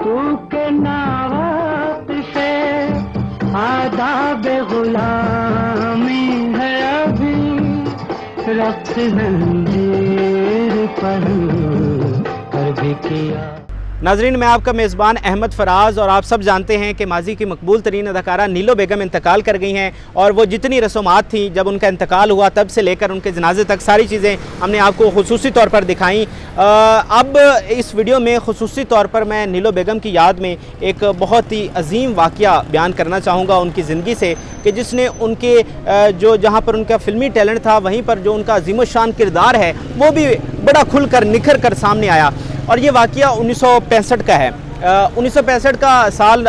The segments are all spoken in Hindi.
तू के नावात से आदाब गुलामी है अभी, रक्त जंजीर पर कर भी किया। नाजरीन, मैं आपका मेज़बान अहमद फराज और आप सब जानते हैं कि माजी की मकबूल तरीन अदाकारा नीलो बेगम इंतकाल कर गई हैं और वो जितनी रसूमात थी जब उनका इंतकाल हुआ तब से लेकर उनके जनाजे तक सारी चीज़ें हमने आपको खुसूसी तौर पर दिखाई। अब इस वीडियो में खुसूसी तौर पर मैं नीलो बेगम की याद में एक बहुत ही अजीम वाक़या बयान करना चाहूँगा उनकी ज़िंदगी से, कि जिसने उनके जो जहाँ पर उनका फ़िल्मी टैलेंट था वहीं पर जो उनका अजीम शान किरदार है वो भी बड़ा खुल कर निखर कर सामने आया। और ये वाक़या 1965 का है। 1965 का साल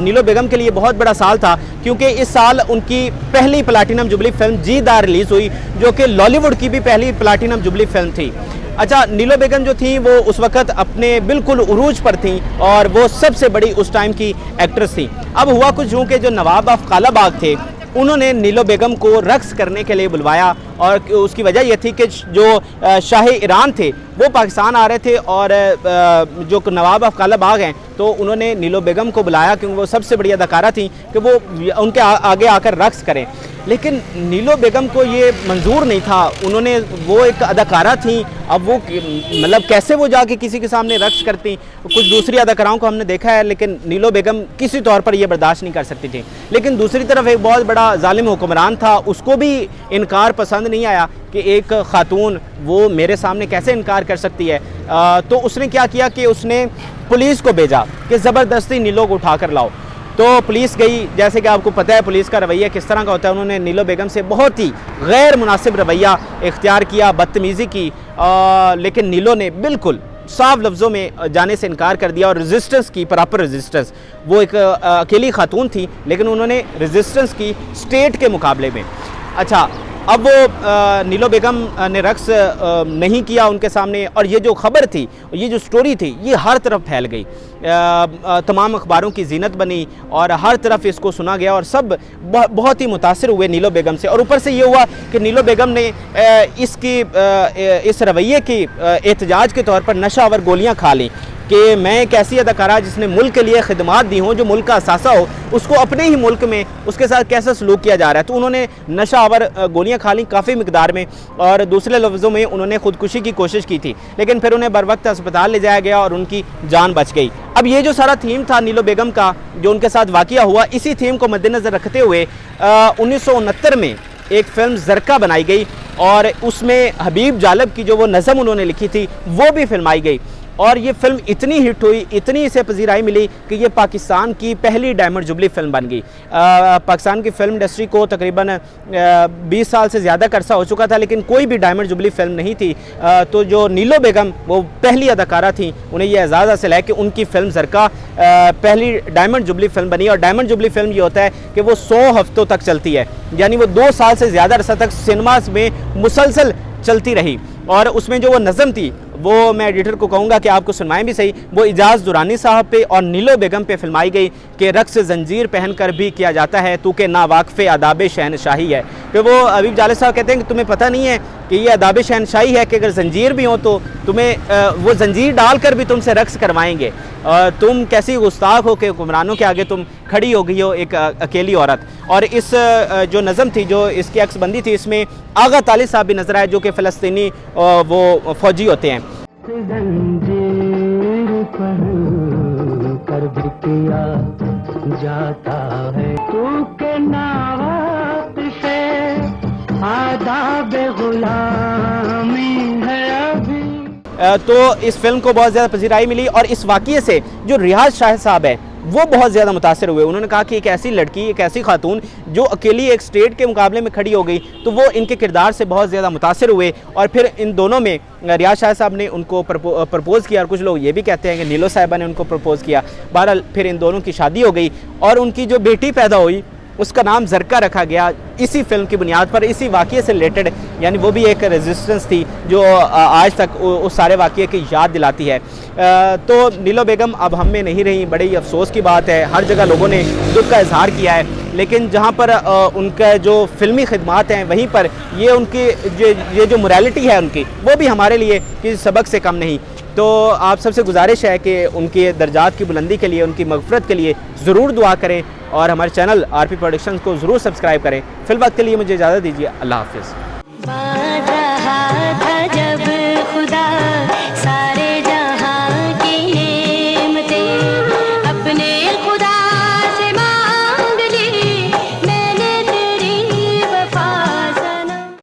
नीलो बेगम के लिए बहुत बड़ा साल था, क्योंकि इस साल उनकी पहली प्लाटिनम जुबली फिल्म जीदार रिलीज़ हुई, जो कि लॉलीवुड की भी पहली प्लाटिनम जुबली फिल्म थी। अच्छा, नीलो बेगम जो थी वो उस वक़्त अपने बिल्कुल उरूज पर थी और वो सबसे बड़ी उस टाइम की एक्ट्रेस थी। अब हुआ कुछ यूँ कि जो नवाब ऑफ कालाबाग थे उन्होंने नीलो बेगम को रक्स करने के लिए बुलवाया, और उसकी वजह यह थी कि जो शाह ईरान थे वो पाकिस्तान आ रहे थे और जो नवाब ऑफ कालाबाग हैं तो उन्होंने नीलो बेगम को बुलाया, क्योंकि वो सबसे बड़ी अदाकारा थी कि वो उनके आगे आकर रक्स करें। लेकिन नीलो बेगम को ये मंजूर नहीं था। उन्होंने वो एक अदाकारा थी, अब वो मतलब कैसे वो जाके किसी के सामने रक्स करती। कुछ दूसरी अदाकाराओं को हमने देखा है, लेकिन नीलो बेगम किसी तौर पर ये बर्दाश्त नहीं कर सकती थी। लेकिन दूसरी तरफ एक बहुत बड़ा जालिम हुक्मरान था, उसको भी इनकार पसंद नहीं आया कि एक ख़ातून वो मेरे सामने कैसे इनकार कर सकती है। तो उसने क्या किया कि उसने पुलिस को भेजा कि ज़बरदस्ती नीलो को उठा कर लाओ। तो पुलिस गई, जैसे कि आपको पता है पुलिस का रवैया किस तरह का होता है। उन्होंने नीलो बेगम से बहुत ही गैर मुनासिब रवैया इख्तियार किया, बदतमीज़ी की, लेकिन नीलो ने बिल्कुल साफ लफ्ज़ों में जाने से इनकार कर दिया और रेजिस्टेंस की, प्रॉपर रेजिस्टेंस। वो एक अकेली खातून थी लेकिन उन्होंने रेजिस्टेंस की स्टेट के मुकाबले में। अच्छा, अब वो नीलो बेगम ने रक्स नहीं किया उनके सामने, और ये जो खबर थी, ये जो स्टोरी थी, ये हर तरफ फैल गई। तमाम अखबारों की जीनत बनी और हर तरफ इसको सुना गया और सब बहुत ही मुतासिर हुए नीलो बेगम से। और ऊपर से ये हुआ कि नीलो बेगम ने इस रवैये की एहतजाज के तौर पर नशावर गोलियाँ खा लीं कि मैं एक ऐसी अदाकारा जिसने मुल्क के लिए खिदमात दी हों, जो मुल्क का असासा हो, उसको अपने ही मुल्क में उसके साथ कैसा सलूक किया जा रहा है। तो उन्होंने नशावर गोलियां खा ली काफ़ी मिकदार में, और दूसरे लफ्ज़ों में उन्होंने ख़ुदकुशी की कोशिश की थी, लेकिन फिर उन्हें बर वक्त अस्पताल ले जाया गया और उनकी जान बच गई। अब ये जो सारा थीम था नीलो बेगम का, जो उनके साथ वाक़या हुआ, इसी थीम को मद्देनज़र रखते हुए 1969 में एक फ़िल्म ज़रका बनाई गई और उसमें हबीब जालब की जो वो नज़म उन्होंने लिखी थी वो भी फिल्माई गई। और ये फ़िल्म इतनी हिट हुई, इतनी इसे पजीराई मिली कि ये पाकिस्तान की पहली डायमंड जुबली फ़िल्म बन गई। पाकिस्तान की फ़िल्म इंडस्ट्री को तकरीबन 20 साल से ज़्यादा अरसा हो चुका था, लेकिन कोई भी डायमंड जुबली फ़िल्म नहीं थी। तो जो नीलो बेगम वो पहली अदाकारा थी, उन्हें यह एजाज़ हासिल है कि उनकी फ़िल्म ज़रका पहली डायमंड जुबली फ़िल्म बनी। और डायमंड जुबली फ़िल्म ये होता है कि वो 100 हफ्तों तक चलती है, यानी वो 2 साल से ज़्यादा अरसा तक सिनेमास में मुसलसल चलती रही। और उसमें जो वो नज़म थी वो मैं एडिटर को कहूँगा कि आपको सुनवाएं भी सही, वो इजाज़ दुरानी साहब पे और नीलो बेगम पे फिल्माई गई कि रक्स जंजीर पहन कर भी किया जाता है, तू के नावाक़फ़े आदाब शहनशाही है। कि वो हबीब जालिब साहब कहते हैं कि तुम्हें पता नहीं है कि ये आदाब शहनशाही है कि अगर जंजीर भी हो तो तुम्हें वो जंजीर डाल कर भी तुमसे रक्स करवाएंगे। तुम कैसी गुस्ताख हो कि हुक्मरानों के आगे तुम खड़ी हो गई हो एक अकेली औरत। और इस जो नज़म थी, जो इसकी अक्सबंदी थी, इसमें आगा तालिब साहब भी नजर आए जो कि फ़लस्तीनी वो फ़ौजी होते हैं। कर भी किया जाता है, तू के नावात से आदाब गुलामी है अभी। तो इस फिल्म को बहुत ज़्यादा पजीराई मिली और इस वाक़ये से जो रियाज शाह साहब है वो बहुत ज़्यादा मुतासिर हुए। उन्होंने कहा कि एक ऐसी लड़की, एक ऐसी खातून जो अकेली एक स्टेट के मुकाबले में खड़ी हो गई, तो वो इनके किरदार से बहुत ज़्यादा मुतासिर हुए। और फिर इन दोनों में रियाज शाह साहब ने उनको प्रपोज़ किया, और कुछ लोग ये भी कहते हैं कि नीलो साहिबा ने उनको प्रपोज़ किया। बहरहाल फिर इन दोनों की शादी हो गई और उनकी जो बेटी पैदा हुई उसका नाम ज़रका रखा गया, इसी फिल्म की बुनियाद पर, इसी वाक़ये से रिलेटेड। यानी वो भी एक रेजिस्टेंस थी जो आज तक उस सारे वाक़ये की याद दिलाती है। तो नीलो बेगम अब हम में नहीं रही, बड़ी अफसोस की बात है। हर जगह लोगों ने दुख का इजहार किया है, लेकिन जहाँ पर उनका जो फिल्मी खिदमात हैं वहीं पर ये उनकी ये जो मोरालिटी है उनकी, वो भी हमारे लिए किसी सबक से कम नहीं। तो आप सबसे गुजारिश है कि उनके दर्जात की बुलंदी के लिए, उनकी मग़फ़िरत के लिए ज़रूर दुआ करें और हमारे चैनल आरपी प्रोडक्शंस को ज़रूर सब्सक्राइब करें। फ़िलवक्त के लिए मुझे इजाज़त दीजिए। अल्लाह हाफ़िज़।